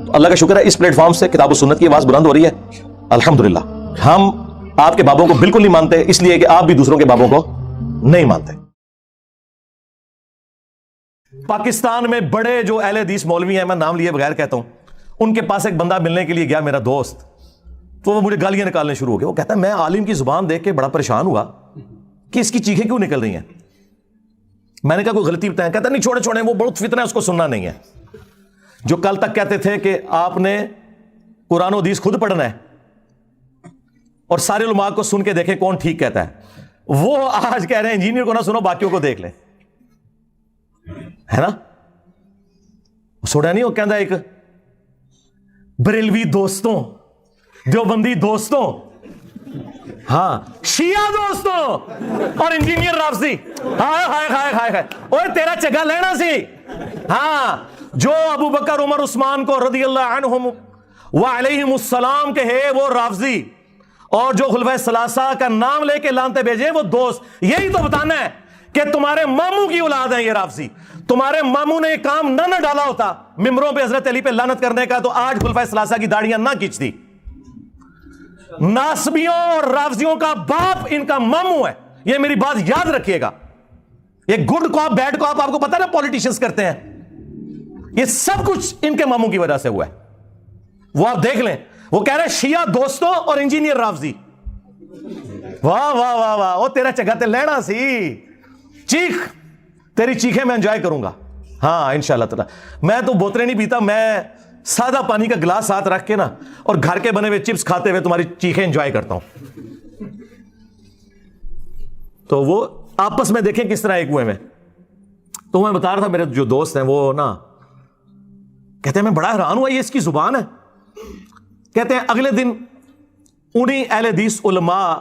تو اللہ کا شکر ہے اس پلیٹ فارم سے کتاب و سنت کی آواز بلند ہو رہی ہے الحمدللہ. ہم آپ کے بابوں کو بالکل نہیں مانتے اس لیے کہ آپ بھی دوسروں کے بابوں کو نہیں مانتے. پاکستان میں بڑے جو اہل حدیث مولوی ہیں, میں نام لیے بغیر کہتا ہوں, ان کے پاس ایک بندہ ملنے کے لیے گیا, میرا دوست, تو وہ مجھے گالیاں نکالنے شروع ہو گئے. وہ کہتا ہے میں عالم کی زبان دیکھ کے بڑا پریشان ہوا کہ اس کی چیخیں کیوں نکل رہی ہیں. میں نے کہا کوئی غلطی بتائیں. کہتا نہیں چھوڑے وہ بہت فتنہ ہے, اس کو سننا نہیں ہے. جو کل تک کہتے تھے کہ آپ نے قرآن و حدیث خود پڑھنا ہے اور سارے علماء کو سن کے دیکھیں کون ٹھیک کہتا ہے, وہ آج کہہ رہے ہیں انجینئر کو نہ سنو باقیوں کو دیکھ لیں, ہے نا. سوڑا نہیں, وہ کہتا ہے ایک بریلوی دوستوں, دیوبندی دوستوں, ہاں شیعہ دوستوں اور انجینئر رافضی, ہائے ہائے ہائے ہائے ہائے, اوے تیرا چگا لینا سی. ہاں جو ابو بکر عمر عثمان کو رضی اللہ عنہم وعلیہم السلام کہے وہ رافضی, اور جو خلفائے ثلاثہ کا نام لے کے لانتے بھیجے وہ دوست. یہی تو بتانا ہے کہ تمہارے ماموں کی اولاد ہے یہ رافضی. تمہارے ماموں نے یہ کام نہ ڈالا ہوتا ممبروں پہ حضرت علی پہ لعنت کرنے کا, تو آج خلفائے ثلاثہ کی داڑیاں نہ کھینچتی. ناسبیوں اور رافضیوں کا باپ ان کا ماموں ہے, یہ میری بات یاد رکھیے گا. یہ گڈ کاپ بیڈ کاپ آپ کو پتا نا پولیٹیشنز کرتے ہیں, یہ سب کچھ ان کے ماموں کی وجہ سے ہوا ہے. وہ آپ دیکھ لیں, وہ کہہ رہے ہیں شیعہ دوستوں اور انجینئر رافضی. واہ واہ واہ واہ, وہ تیرا چگا تے لینا سی. چیخ, تیری چیخیں میں انجوائے کروں گا, ہاں انشاءاللہ تعالی. میں تو بوتلیں نہیں پیتا, میں سادہ پانی کا گلاس ساتھ رکھ کے نا اور گھر کے بنے ہوئے چپس کھاتے ہوئے تمہاری چیخیں انجوائے کرتا ہوں. تو وہ آپس میں دیکھیں کس طرح ایک ہوئے میں. تو میں بتا رہا تھا میرے جو دوست ہیں وہ نا کہتے ہیں میں بڑا حیران ہوا یہ اس کی زبان ہے. کہتے ہیں اگلے دن انہی اہل حدیث علماء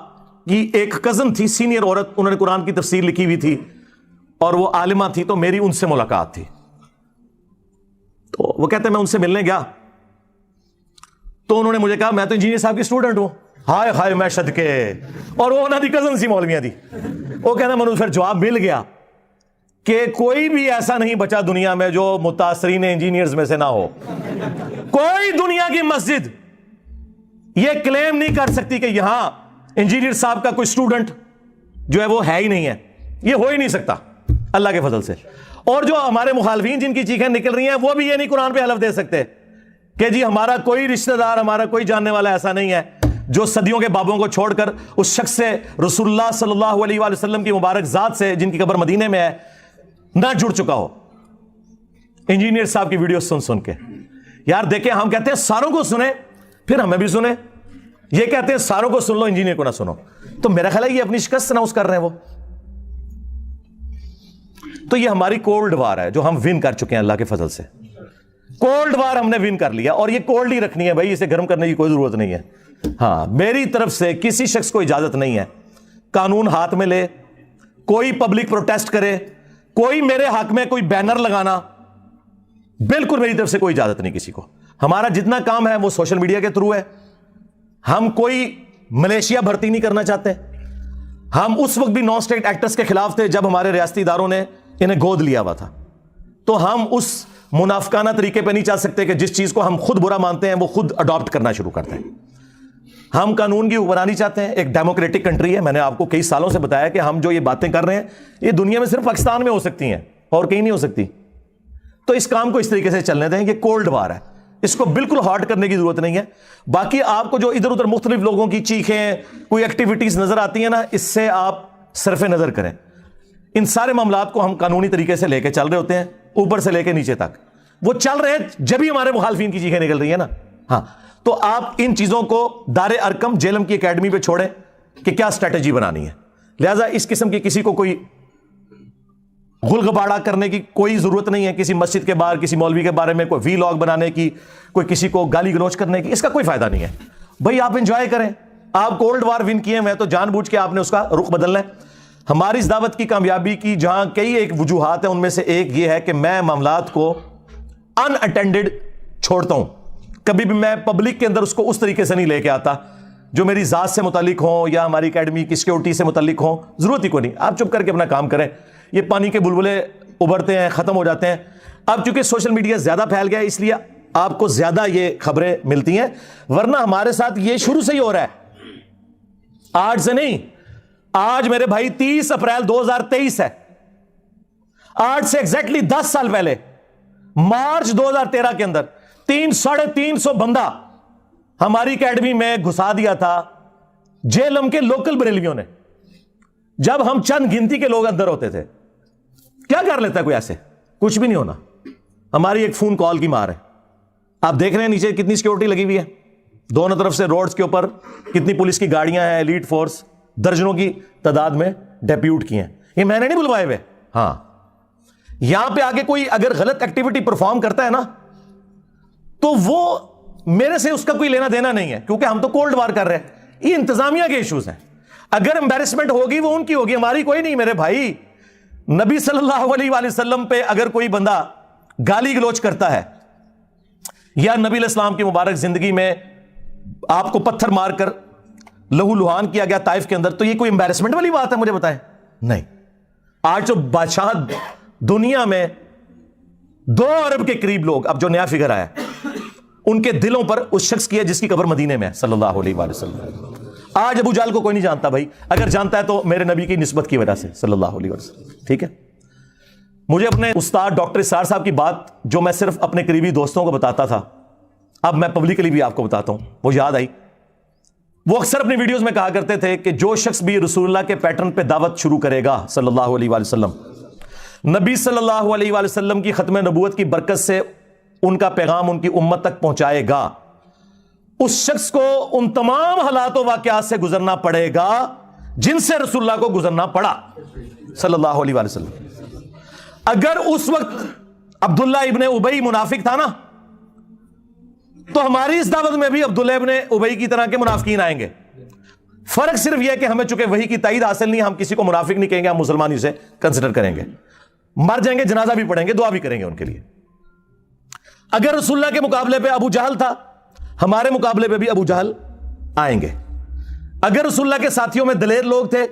کی ایک کزن تھی, سینئر عورت, انہوں نے قرآن کی تفسیر لکھی ہوئی تھی اور وہ عالمہ تھی, تو میری ان سے ملاقات تھی. تو وہ کہتے ہیں میں ان سے ملنے گیا تو انہوں نے مجھے کہا میں تو انجینئر صاحب کی اسٹوڈنٹ ہوں. ہائے ہائے میں صدقے, اور وہ انہوں دی کزن سی مولویاں تھی. وہ کہنا مجھے پھر جواب مل گیا کہ کوئی بھی ایسا نہیں بچا دنیا میں جو متاثرین انجینئرز میں سے نہ ہو. کوئی دنیا کی مسجد یہ کلیم نہیں کر سکتی کہ یہاں انجینئر صاحب کا کوئی اسٹوڈنٹ جو ہے وہ ہے ہی نہیں ہے. یہ ہو ہی نہیں سکتا اللہ کے فضل سے. اور جو ہمارے مخالفین جن کی چیخیں نکل رہی ہیں وہ بھی یہ نہیں قرآن پہ حلف دے سکتے کہ جی ہمارا کوئی رشتہ دار, ہمارا کوئی جاننے والا ایسا نہیں ہے جو صدیوں کے بابوں کو چھوڑ کر اس شخص سے, رسول اللہ صلی اللہ علیہ وآلہ وسلم کی مبارک ذات سے جن کی قبر مدینے میں ہے, نہ جڑ چکا ہو. انجینئر صاحب کی ویڈیو سن سن کے یار دیکھیں, ہم کہتے ہیں ساروں کو سنیں پھر ہمیں بھی سنیں, یہ کہتے ہیں ساروں کو سن لو انجینئر کو نہ سنو. تو میرا خیال ہے یہ اپنی شکست اناؤنس کر رہے ہیں وہ. تو یہ ہماری کولڈ وار ہے جو ہم ون کر چکے ہیں اللہ کے فضل سے. کولڈ وار ہم نے ون کر لیا اور یہ کولڈ ہی رکھنی ہے بھائی, اسے گرم کرنے کی کوئی ضرورت نہیں ہے. ہاں میری طرف سے کسی شخص کو اجازت نہیں ہے قانون ہاتھ میں لے, کوئی پبلک پروٹیسٹ کرے, کوئی میرے حق میں کوئی بینر لگانا, بالکل میری طرف سے کوئی اجازت نہیں کسی کو. ہمارا جتنا کام ہے وہ سوشل میڈیا کے تھرو ہے. ہم کوئی ملیشیا بھرتی نہیں کرنا چاہتے. ہم اس وقت بھی نان اسٹیٹ ایکٹرز کے خلاف تھے جب ہمارے ریاستی اداروں نے انہیں گود لیا ہوا تھا. تو ہم اس منافقانہ طریقے پہ نہیں چل سکتے کہ جس چیز کو ہم خود برا مانتے ہیں وہ خود اڈاپٹ کرنا شروع کرتے ہیں. ہم قانون کی حکمرانی چاہتے ہیں, ایک ڈیموکریٹک کنٹری ہے. میں نے آپ کو کئی سالوں سے بتایا کہ ہم جو یہ باتیں کر رہے ہیں یہ دنیا میں صرف پاکستان میں ہو سکتی ہیں اور کہیں نہیں ہو سکتی. تو اس کام کو اس طریقے سے چلنے دیں. یہ کولڈ وار ہے, اس کو بالکل ہارڈ کرنے کی ضرورت نہیں ہے. باقی آپ کو جو ادھر ادھر مختلف لوگوں کی چیخیں, کوئی ایکٹیویٹیز نظر آتی ہیں نا, اس سے آپ صرف نظر کریں. ان سارے معاملات کو ہم قانونی طریقے سے لے کے چل رہے ہوتے ہیں, اوپر سے لے کے نیچے تک. وہ چل رہے ہیں جب ہی ہمارے مخالفین کی چیخیں نکل رہی ہیں نا. ہاں تو آپ ان چیزوں کو دار ارکم جیلم کی اکیڈمی پہ چھوڑیں کہ کیا اسٹریٹجی بنانی ہے. لہذا اس قسم کی کسی کو کوئی غلغباڑہ کرنے کی کوئی ضرورت نہیں ہے. کسی مسجد کے باہر کسی مولوی کے بارے میں کوئی وی لاگ بنانے کی, کوئی کسی کو گالی گلوچ کرنے کی, اس کا کوئی فائدہ نہیں ہے. بھائی آپ انجوائے کریں. آپ کولڈ وار ون کیے ہیں تو جان بوجھ کے آپ نے اس کا رخ بدلنا ہے. ہماری اس دعوت کی کامیابی کی جہاں کئی ایک وجوہات ہیں, ان میں سے ایک یہ ہے کہ میں معاملات کو ان اٹینڈڈ چھوڑتا ہوں. کبھی بھی میں پبلک کے اندر اس کو اس طریقے سے نہیں لے کے آتا جو میری ذات سے متعلق ہوں یا ہماری اکیڈمی کی سیکورٹی سے متعلق ہوں. ضرورت ہی کوئی نہیں. آپ چپ کر کے اپنا کام کریں. یہ پانی کے بلبلے ابھرتے ہیں, ختم ہو جاتے ہیں. اب چونکہ سوشل میڈیا زیادہ پھیل گیا ہے اس لیے آپ کو زیادہ یہ خبریں ملتی ہیں، ورنہ ہمارے ساتھ یہ شروع سے ہی ہو رہا ہے، آج سے نہیں۔ آج میرے بھائی 30 اپریل 2023 ہے، آج سے ایگزیکٹلی 10 سال پہلے مارچ 2013 کے اندر 300-350 بندہ ہماری اکیڈمی میں گھسا دیا تھا جیلم کے لوکل بریلویوں نے، جب ہم چند گنتی کے لوگ اندر ہوتے تھے۔ کیا کر لیتا ہے کوئی ایسے؟ کچھ بھی نہیں ہونا، ہماری ایک فون کال کی مار ہے۔ آپ دیکھ رہے ہیں نیچے کتنی سیکورٹی لگی ہوئی ہے، دونوں طرف سے روڈز کے اوپر کتنی پولیس کی گاڑیاں ہیں، ایلیٹ فورس درجنوں کی تعداد میں ڈیپیوٹ کی ہیں۔ یہ میں نے نہیں بلوائے ہوئے، ہاں یہاں پہ آگے کوئی اگر غلط ایکٹیویٹی پرفارم کرتا ہے نا تو وہ میرے سے اس کا کوئی لینا دینا نہیں ہے، کیونکہ ہم تو کولڈ وار کر رہے ہیں۔ یہ انتظامیہ کے ایشوز ہیں، اگر امبیرسمنٹ ہوگی وہ ان کی ہوگی، ہماری کوئی نہیں۔ میرے بھائی نبی صلی اللہ علیہ وآلہ وسلم پہ اگر کوئی بندہ گالی گلوچ کرتا ہے یا نبی علیہ السلام کی مبارک زندگی میں آپ کو پتھر مار کر لہو لہان کیا گیا طائف کے اندر، تو یہ کوئی امبیرسمنٹ والی بات ہے؟ مجھے بتائیں۔ نہیں، آج جو بادشاہ دنیا میں 2 ارب کے قریب لوگ، اب جو نیا فگر آیا ان کے دلوں پر اس شخص کی ہے جس کی قبر مدینے میں ہے صلی اللہ علیہ وآلہ وسلم۔ آج ابو جہل کو کوئی نہیں جانتا بھائی، اگر جانتا ہے تو میرے نبی کی نسبت کی وجہ سے صلی اللہ علیہ وسلم، ٹھیک ہے۔ مجھے اپنے استاد ڈاکٹر اسرار صاحب کی بات جو میں صرف اپنے قریبی دوستوں کو بتاتا تھا، اب میں پبلکلی بھی آپ کو بتاتا ہوں، وہ یاد آئی۔ وہ اکثر اپنی ویڈیوز میں کہا کرتے تھے کہ جو شخص بھی رسول اللہ کے پیٹرن پہ دعوت شروع کرے گا صلی اللہ علیہ وآلہ وسلم، نبی صلی اللہ علیہ وآلہ وسلم کی ختم نبوت کی برکت سے ان کا پیغام ان کی امت تک پہنچائے گا، اس شخص کو ان تمام حالات و واقعات سے گزرنا پڑے گا جن سے رسول اللہ کو گزرنا پڑا صلی اللہ علیہ وآلہ وسلم۔ اگر اس وقت عبداللہ ابن ابی منافق تھا نا، تو ہماری اس دعوت میں بھی عبداللہ ابن ابی کی طرح کے منافقین آئیں گے۔ فرق صرف یہ ہے کہ ہمیں چونکہ وحی کی تائید حاصل نہیں، ہم کسی کو منافق نہیں کہیں گے، ہم مسلمان اسے کنسیڈر کریں گے، مر جائیں گے جنازہ بھی پڑھیں گے، دعا بھی کریں گے ان کے لیے۔ اگر رسول اللہ کے مقابلے پہ ابو جہل تھا، ہمارے مقابلے پہ بھی ابو جہل آئیں گے۔ اگر رسول اللہ کے ساتھیوں میں دلیر لوگ تھے،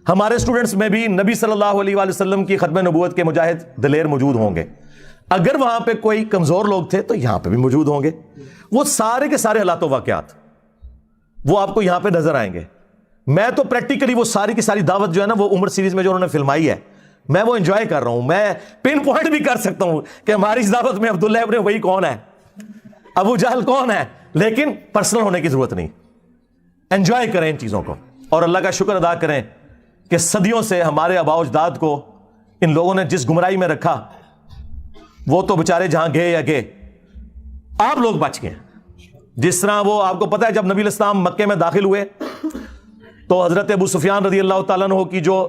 ہمارے اسٹوڈنٹس میں بھی نبی صلی اللہ علیہ وآلہ وسلم کی ختم نبوت کے مجاہد دلیر موجود ہوں گے۔ اگر وہاں پہ کوئی کمزور لوگ تھے تو یہاں پہ بھی موجود ہوں گے۔ وہ سارے کے سارے حالات و واقعات وہ آپ کو یہاں پہ نظر آئیں گے۔ میں تو پریکٹیکلی وہ ساری کی ساری دعوت جو ہے نا، وہ عمر سیریز میں جو انہوں نے فلمائی ہے، میں وہ انجوائے کر رہا ہوں۔ میں پن پوائنٹ بھی کر سکتا ہوں کہ ہماری اس دعوت میں عبداللہ ابن ابی کون ہے، ابو جہل کون ہے، لیکن پرسنل ہونے کی ضرورت نہیں۔ انجوائے کریں ان چیزوں کو، اور اللہ کا شکر ادا کریں کہ صدیوں سے ہمارے آباء و اجداد کو ان لوگوں نے جس گمراہی میں رکھا، وہ تو بےچارے جہاں گئے یا گئے، آپ لوگ بچ گئے۔ جس طرح وہ آپ کو پتا ہے جب نبی علیہ السلام مکے میں داخل ہوئے تو حضرت ابو سفیان رضی اللہ تعالیٰ عنہ کی جو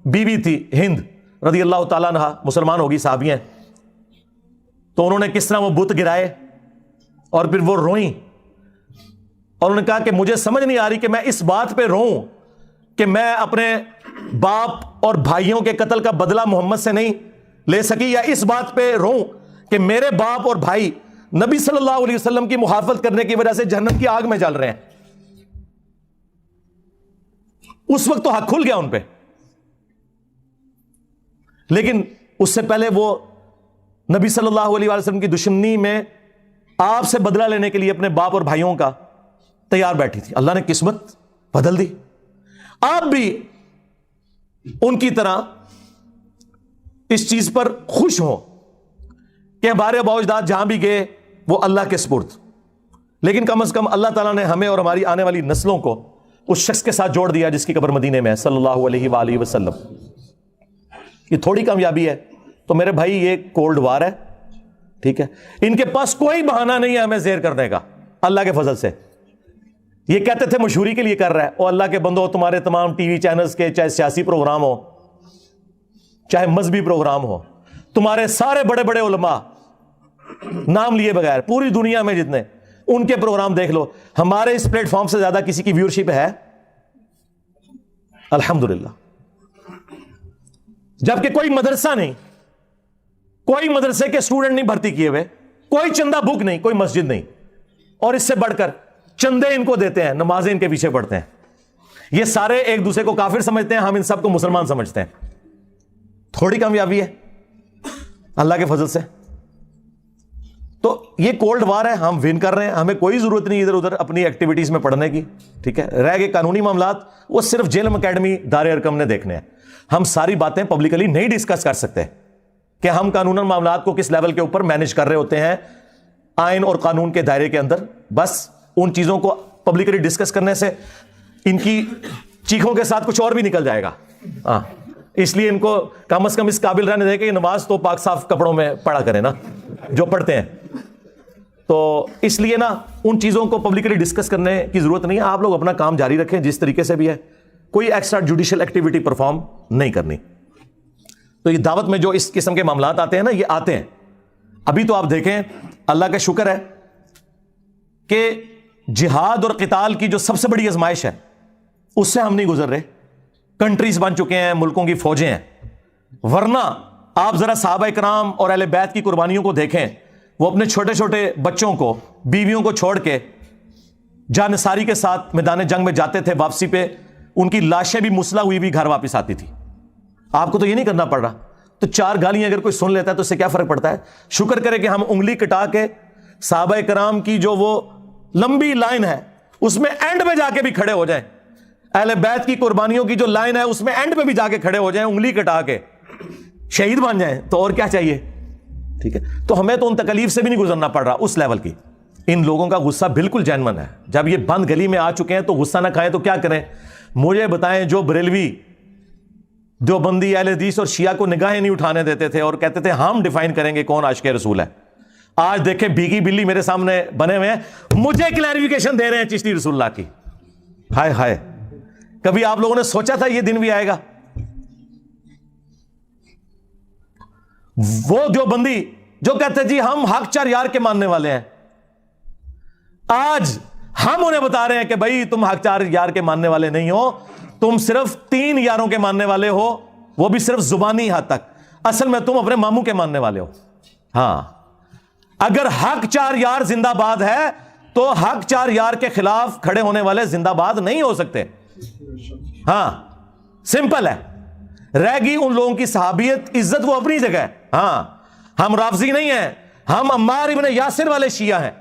بیوی تھی ہند رضی اللہ تعالیٰ عنہ، مسلمان ہوگی، صحابی ہیں، تو انہوں نے کس طرح وہ بت گرائے اور پھر وہ روئیں، اور انہوں نے کہا کہ مجھے سمجھ نہیں آ رہی کہ میں اس بات پہ روؤں کہ میں اپنے باپ اور بھائیوں کے قتل کا بدلہ محمد سے نہیں لے سکی، یا اس بات پہ روؤں کہ میرے باپ اور بھائی نبی صلی اللہ علیہ وسلم کی محافظت کرنے کی وجہ سے جہنم کی آگ میں جل رہے ہیں۔ اس وقت تو حق کھل گیا ان پہ، لیکن اس سے پہلے وہ نبی صلی اللہ علیہ وسلم کی دشمنی میں آپ سے بدلہ لینے کے لیے اپنے باپ اور بھائیوں کا تیار بیٹھی تھی۔ اللہ نے قسمت بدل دی۔ آپ بھی ان کی طرح اس چیز پر خوش ہوں کہ ہمارے آباء و اجداد جہاں بھی گئے وہ اللہ کے سپرد، لیکن کم از کم اللہ تعالیٰ نے ہمیں اور ہماری آنے والی نسلوں کو اس شخص کے ساتھ جوڑ دیا جس کی قبر مدینے میں ہے صلی اللہ علیہ وآلہ وسلم۔ یہ تھوڑی کامیابی ہے تو میرے بھائی یہ کولڈ وار ہے، ٹھیک ہے۔ ان کے پاس کوئی بہانہ نہیں ہے ہمیں زیر کرنے کا، اللہ کے فضل سے۔ یہ کہتے تھے مشہوری کے لیے کر رہا ہے، اور اللہ کے بندو تمہارے تمام ٹی وی چینلز کے چاہے سیاسی پروگرام ہو چاہے مذہبی پروگرام ہو، تمہارے سارے بڑے بڑے علماء نام لیے بغیر پوری دنیا میں جتنے، ان کے پروگرام دیکھ لو، ہمارے اس پلیٹ فارم سے زیادہ کسی کی ویورشپ ہے الحمدللہ۔ جبکہ کوئی مدرسہ نہیں، کوئی مدرسے کے اسٹوڈنٹ نہیں بھرتی کیے ہوئے، کوئی چندہ بک نہیں، کوئی مسجد نہیں، اور اس سے بڑھ کر چندے ان کو دیتے ہیں، نمازیں ان کے پیچھے پڑھتے ہیں۔ یہ سارے ایک دوسرے کو کافر سمجھتے ہیں، ہم ان سب کو مسلمان سمجھتے ہیں۔ تھوڑی کامیابی ہے اللہ کے فضل سے۔ تو یہ کولڈ وار ہے, ہم ون کر رہے ہیں, ہمیں کوئی ضرورت نہیں ادھر ادھر اپنی ایکٹیویٹیز میں پڑھنے کی, ٹھیک ہے. رہ گئے قانونی معاملات, وہ صرف جیلم اکیڈمی دار ارکم نے دیکھنے ہیں. ہم ساری باتیں پبلکلی نہیں ڈسکس کر سکتے کہ ہم قانون معاملات کو کس لیول کے اوپر مینج کر رہے ہوتے ہیں آئین اور قانون کے دائرے کے اندر. بس ان چیزوں کو پبلکلی ڈسکس کرنے سے ان کی چیخوں کے ساتھ کچھ اور بھی نکل جائے گا. ہاں, اس لیے ان کو کم از کم اس قابل رہنے دیں کہ نماز تو پاک صاف کپڑوں میں پڑھا کریں نا جو پڑھتے ہیں. تو اس لیے نا ان چیزوں کو پبلکلی ڈسکس کرنے کی ضرورت نہیں ہے. آپ لوگ اپنا کام جاری رکھیں جس طریقے سے بھی ہے, کوئی ایکسٹرا جوڈیشل ایکٹیویٹی پرفارم نہیں کرنی. تو یہ دعوت میں جو اس قسم کے معاملات آتے ہیں نا, یہ آتے ہیں. ابھی تو آپ دیکھیں, اللہ کا شکر ہے کہ جہاد اور قتال کی جو سب سے بڑی آزمائش ہے اس سے ہم نہیں گزر رہے. کنٹریز بن چکے ہیں, ملکوں کی فوجیں ہیں. ورنہ آپ ذرا صحابہ کرام اور اہل بیت کی قربانیوں کو دیکھیں. وہ اپنے چھوٹے چھوٹے بچوں کو, بیویوں کو چھوڑ کے جانثاری کے ساتھ میدان جنگ میں جاتے تھے. واپسی پہ ان کی لاشیں بھی مسلح ہوئی بھی گھر واپس آتی تھی. آپ کو تو یہ نہیں کرنا پڑ رہا. تو 4 گالیاں اگر کوئی سن لیتا ہے تو اس سے کیا فرق پڑتا ہے؟ شکر کرے کہ ہم انگلی کٹا کے صحابہ کرام کی جو وہ لمبی لائن ہے اس میں اینڈ میں جا کے بھی کھڑے ہو جائیں. اہل بیت کی قربانیوں کی جو لائن ہے اس میں اینڈ میں بھی جا کے کھڑے ہو جائیں, انگلی کٹا کے شہید بن جائیں. تو اور کیا چاہیے؟ ٹھیک ہے. تو ہمیں تو ان تکلیف سے بھی نہیں گزرنا پڑ رہا اس لیول کی. ان لوگوں کا غصہ بالکل جینون ہے. جب یہ بند گلی میں آ چکے ہیں تو غصہ نہ کھائیں تو کیا کریں؟ مجھے بتائیں, جو بریلوی دیوبندی اہل حدیث اور شیعہ کو نگاہیں نہیں اٹھانے دیتے تھے اور کہتے تھے ہم ڈیفائن کریں گے کون عاشق رسول ہے, آج دیکھیں بھیگی بلی میرے سامنے بنے ہوئے ہیں, مجھے کلیریفیکیشن دے رہے ہیں چشتی رسول اللہ کی. ہائے ہائے, کبھی آپ لوگوں نے سوچا تھا یہ دن بھی آئے گا؟ وہ دیوبندی جو کہتے جی ہم حق 4 یار کے ماننے والے ہیں, آج ہم انہیں بتا رہے ہیں کہ بھائی تم حق 4 یار کے ماننے والے نہیں ہو, تم صرف 3 یاروں کے ماننے والے ہو, وہ بھی صرف زبانی حد تک. اصل میں تم اپنے ماموں کے ماننے والے ہو. ہاں, اگر حق 4 یار زندہ باد ہے تو حق 4 یار کے خلاف کھڑے ہونے والے زندہ باد نہیں ہو سکتے. ہاں, سمپل ہے. رہ گئی ان لوگوں کی صحابیت, عزت وہ اپنی جگہ ہے. ہاں, ہم رافضی نہیں ہیں, ہم عمار ابن یاسر والے شیعہ ہیں.